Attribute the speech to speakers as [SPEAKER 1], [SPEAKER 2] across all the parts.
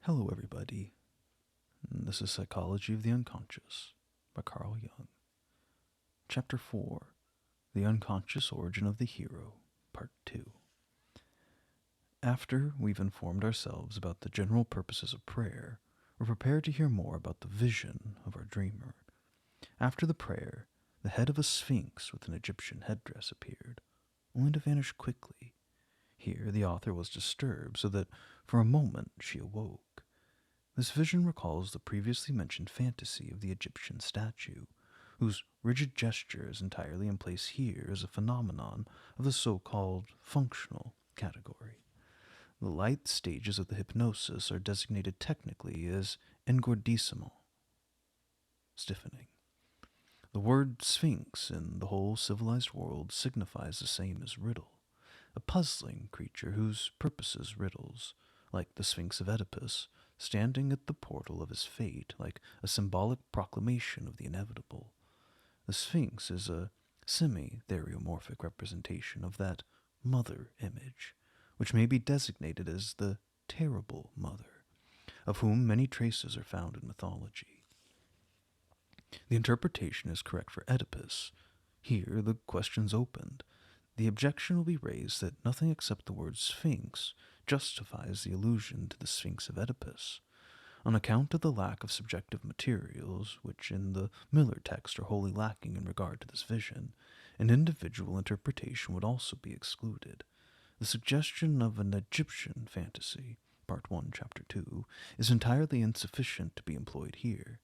[SPEAKER 1] Hello, everybody. This is Psychology of the Unconscious by Carl Jung. Chapter 4, The Unconscious Origin of the Hero, Part 2. After we've informed ourselves about the general purposes of prayer, we're prepared to hear more about the vision of our dreamer. After the prayer, the head of a sphinx with an Egyptian headdress appeared, only to vanish quickly. Here the author was disturbed, so that for a moment she awoke. This vision recalls the previously mentioned fantasy of the Egyptian statue, whose rigid gesture is entirely in place here as a phenomenon of the so-called functional category. The light stages of the hypnosis are designated technically as engordissimo, stiffening. The word sphinx in the whole civilized world signifies the same as riddle, a puzzling creature whose purpose is riddles, like the Sphinx of Oedipus, standing at the portal of his fate like a symbolic proclamation of the inevitable. The Sphinx is a semi-theriomorphic representation of that mother image, which may be designated as the terrible mother, of whom many traces are found in mythology. The interpretation is correct for Oedipus. Here the question's opened. The objection will be raised that nothing except the word sphinx justifies the allusion to the Sphinx of Oedipus. On account of the lack of subjective materials, which in the Miller text are wholly lacking in regard to this vision, an individual interpretation would also be excluded. The suggestion of an Egyptian fantasy, Part 1, Chapter 2, is entirely insufficient to be employed here.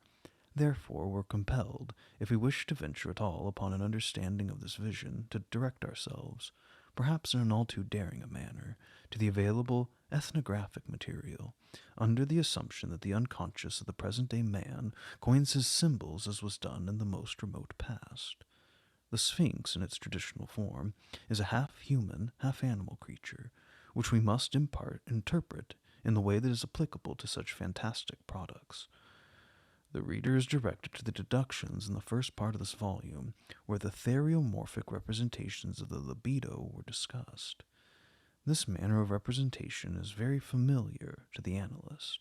[SPEAKER 1] Therefore, we're compelled, if we wish to venture at all upon an understanding of this vision, to direct ourselves, perhaps in an all too daring a manner, to the available ethnographic material, under the assumption that the unconscious of the present-day man coins his symbols as was done in the most remote past. The Sphinx, in its traditional form, is a half-human, half-animal creature, which we must in part interpret in the way that is applicable to such fantastic products. The reader is directed to the deductions in the first part of this volume, where the theriomorphic representations of the libido were discussed. This manner of representation is very familiar to the analyst.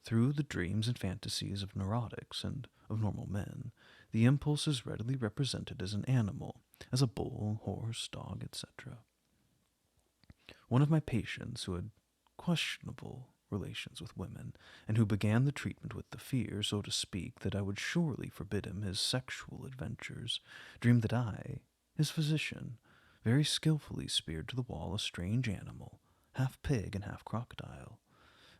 [SPEAKER 1] Through the dreams and fantasies of neurotics and of normal men, the impulse is readily represented as an animal, as a bull, horse, dog, etc. One of my patients, who had questionable relations with women, and who began the treatment with the fear, so to speak, that I would surely forbid him his sexual adventures, dreamed that I, his physician, very skillfully speared to the wall a strange animal, half pig and half crocodile.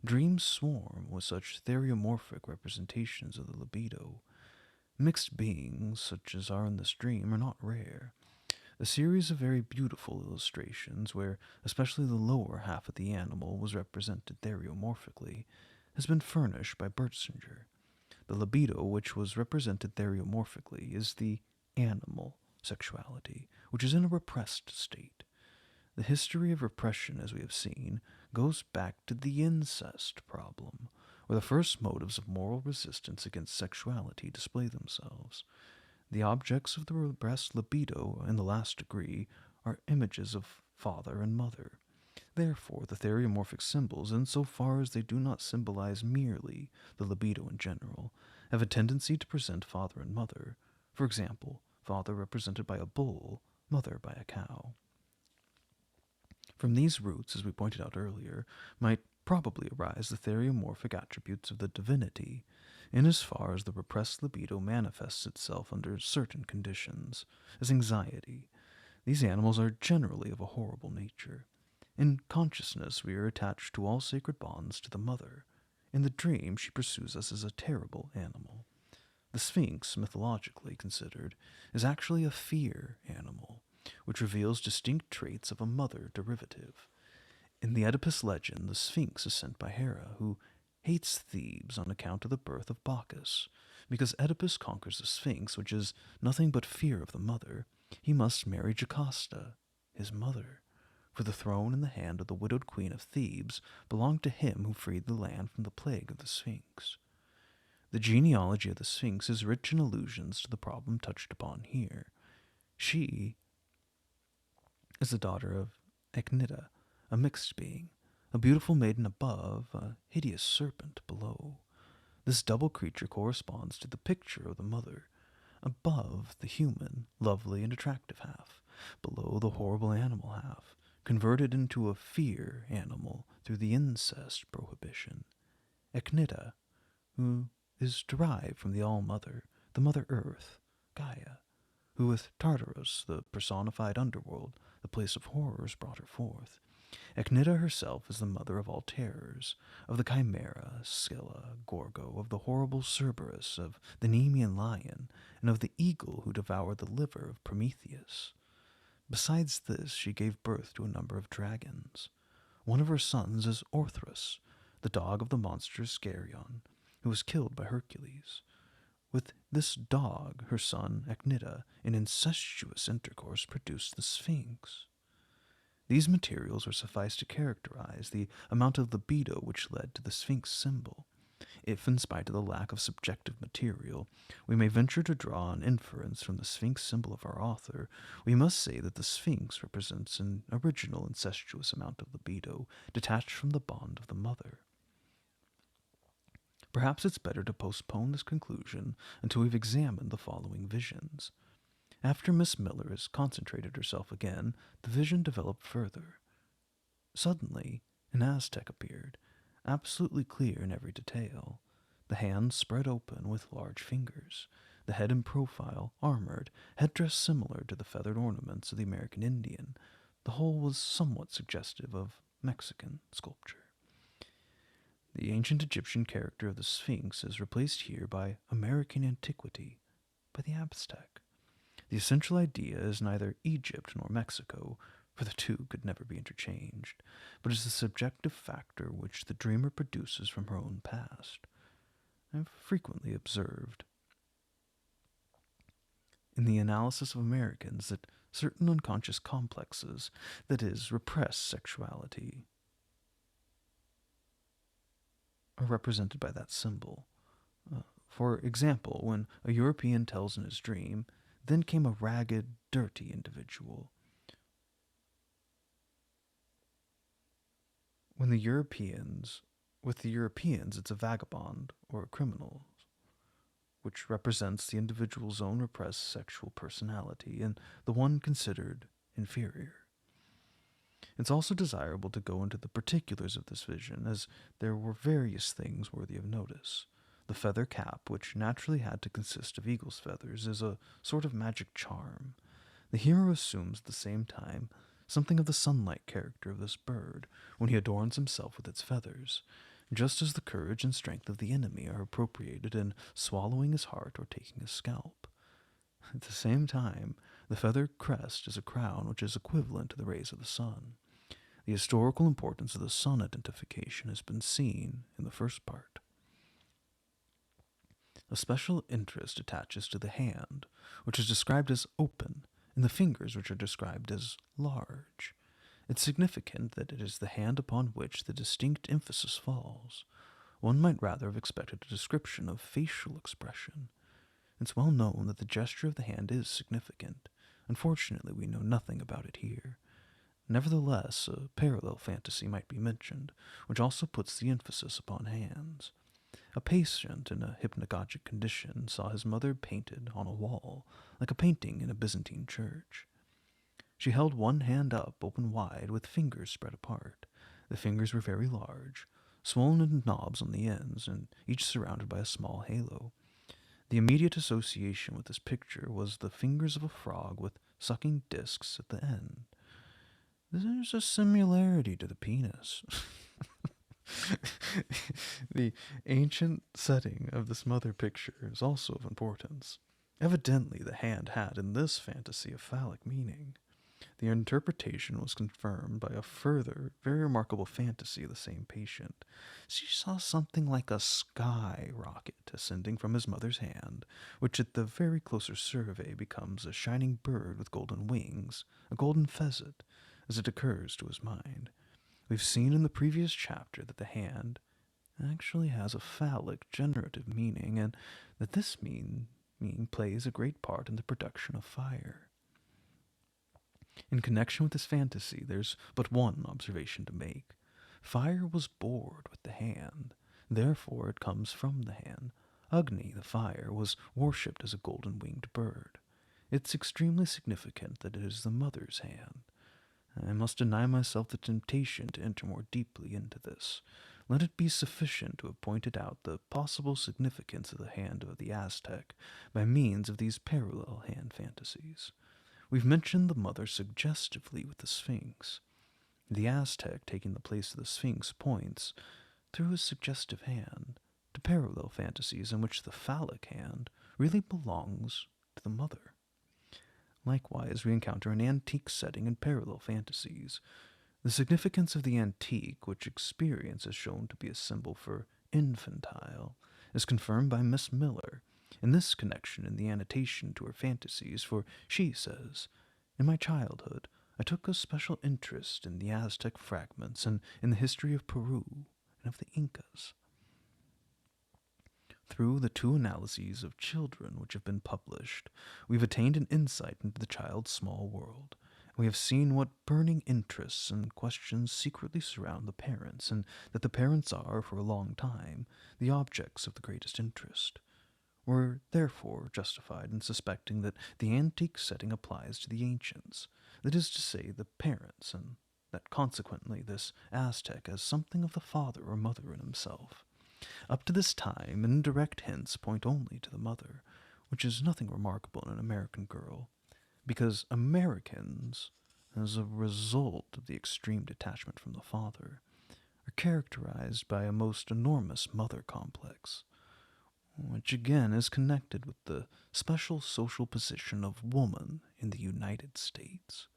[SPEAKER 1] Dreams swarm with such theriomorphic representations of the libido. Mixed beings, such as are in this dream, are not rare. A series of very beautiful illustrations, where especially the lower half of the animal was represented theriomorphically, has been furnished by Bertzinger. The libido, which was represented theriomorphically, is the animal sexuality, which is in a repressed state. The history of repression, as we have seen, goes back to the incest problem, where the first motives of moral resistance against sexuality display themselves. The objects of the repressed libido in the last degree are images of father and mother. Therefore, the theriomorphic symbols, in so far as they do not symbolize merely the libido in general, have a tendency to present father and mother. For example, father represented by a bull, mother by a cow. From these roots, as we pointed out earlier, might probably arise the theriomorphic attributes of the divinity, in as far as the repressed libido manifests itself under certain conditions, as anxiety. These animals are generally of a horrible nature. In consciousness we are attached to all sacred bonds to the mother. In the dream she pursues us as a terrible animal. The Sphinx, mythologically considered, is actually a fear animal, which reveals distinct traits of a mother derivative. In the Oedipus legend, the Sphinx is sent by Hera, who hates Thebes on account of the birth of Bacchus. Because Oedipus conquers the Sphinx, which is nothing but fear of the mother, he must marry Jocasta, his mother, for the throne in the hand of the widowed queen of Thebes belonged to him who freed the land from the plague of the Sphinx. The genealogy of the Sphinx is rich in allusions to the problem touched upon here. She is the daughter of Echnida, a mixed being, a beautiful maiden above, a hideous serpent below. This double creature corresponds to the picture of the mother, above the human, lovely and attractive half, below the horrible animal half, converted into a fear animal through the incest prohibition. Echnida, who is derived from the All-Mother, the Mother Earth, Gaia, who with Tartarus, the personified underworld, the place of horrors, brought her forth. Echnida herself is the mother of all terrors, of the Chimera, Scylla, Gorgo, of the horrible Cerberus, of the Nemean lion, and of the eagle who devoured the liver of Prometheus. Besides this, she gave birth to a number of dragons. One of her sons is Orthrus, the dog of the monster Scherion, who was killed by Hercules. With this dog, her son Echnida, in incestuous intercourse, produced the Sphinx. These materials will suffice to characterize the amount of libido which led to the Sphinx symbol. If, in spite of the lack of subjective material, we may venture to draw an inference from the Sphinx symbol of our author, we must say that the Sphinx represents an original incestuous amount of libido detached from the bond of the mother. Perhaps it's better to postpone this conclusion until we've examined the following visions. After Miss Miller has concentrated herself again, the vision developed further. Suddenly, an Aztec appeared, absolutely clear in every detail. The hands spread open with large fingers, the head in profile, armored, headdress similar to the feathered ornaments of the American Indian. The whole was somewhat suggestive of Mexican sculpture. The ancient Egyptian character of the Sphinx is replaced here by American antiquity, by the Aztec. The essential idea is neither Egypt nor Mexico, for the two could never be interchanged, but is the subjective factor which the dreamer produces from her own past. I have frequently observed in the analysis of Americans that certain unconscious complexes, that is, repressed sexuality, are represented by that symbol. For example, when a European tells in his dream, then came a ragged, dirty individual. With the Europeans, it's a vagabond or a criminal, which represents the individual's own repressed sexual personality and the one considered inferior. It's also desirable to go into the particulars of this vision, as there were various things worthy of notice. The feather cap, which naturally had to consist of eagle's feathers, is a sort of magic charm. The hero assumes at the same time something of the sunlight character of this bird when he adorns himself with its feathers, just as the courage and strength of the enemy are appropriated in swallowing his heart or taking his scalp. At the same time, the feather crest is a crown which is equivalent to the rays of the sun. The historical importance of the sun identification has been seen in the first part. A special interest attaches to the hand, which is described as open, and the fingers, which are described as large. It's significant that it is the hand upon which the distinct emphasis falls. One might rather have expected a description of facial expression. It's well known that the gesture of the hand is significant. Unfortunately, we know nothing about it here. Nevertheless, a parallel fantasy might be mentioned, which also puts the emphasis upon hands. A patient in a hypnagogic condition saw his mother painted on a wall, like a painting in a Byzantine church. She held one hand up, open wide, with fingers spread apart. The fingers were very large, swollen into knobs on the ends, and each surrounded by a small halo. The immediate association with this picture was the fingers of a frog with sucking discs at the end. There's a similarity to the penis. The ancient setting of this mother picture is also of importance. Evidently, the hand had in this fantasy a phallic meaning. The interpretation was confirmed by a further, very remarkable fantasy of the same patient. She saw something like a sky rocket ascending from his mother's hand, which at the very closer survey becomes a shining bird with golden wings, a golden pheasant, as it occurs to his mind. We've seen in the previous chapter that the hand actually has a phallic generative meaning, and that this meaning plays a great part in the production of fire. In connection with this fantasy, there's but one observation to make. Fire was bored with the hand, therefore it comes from the hand. Agni, the fire, was worshipped as a golden-winged bird. It's extremely significant that it is the mother's hand. I must deny myself the temptation to enter more deeply into this. Let it be sufficient to have pointed out the possible significance of the hand of the Aztec by means of these parallel hand fantasies. We've mentioned the mother suggestively with the Sphinx. The Aztec, taking the place of the Sphinx, points, through his suggestive hand, to parallel fantasies in which the phallic hand really belongs to the mother. Likewise, we encounter an antique setting in parallel fantasies. The significance of the antique, which experience has shown to be a symbol for infantile, is confirmed by Miss Miller in this connection in the annotation to her fantasies, for she says, "In my childhood, I took a special interest in the Aztec fragments and in the history of Peru and of the Incas. Through the 2 analyses of children which have been published, we've attained an insight into the child's small world. We have seen what burning interests and questions secretly surround the parents, and that the parents are, for a long time, the objects of the greatest interest. We're therefore justified in suspecting that the antique setting applies to the ancients, that is to say, the parents, and that consequently this Aztec has something of the father or mother in himself. Up to this time, indirect hints point only to the mother, which is nothing remarkable in an American girl, because Americans, as a result of the extreme detachment from the father, are characterized by a most enormous mother complex, which again is connected with the special social position of woman in the United States.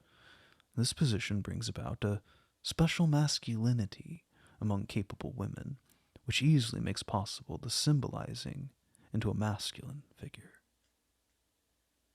[SPEAKER 1] This position brings about a special masculinity among capable women, which easily makes possible the symbolizing into a masculine figure.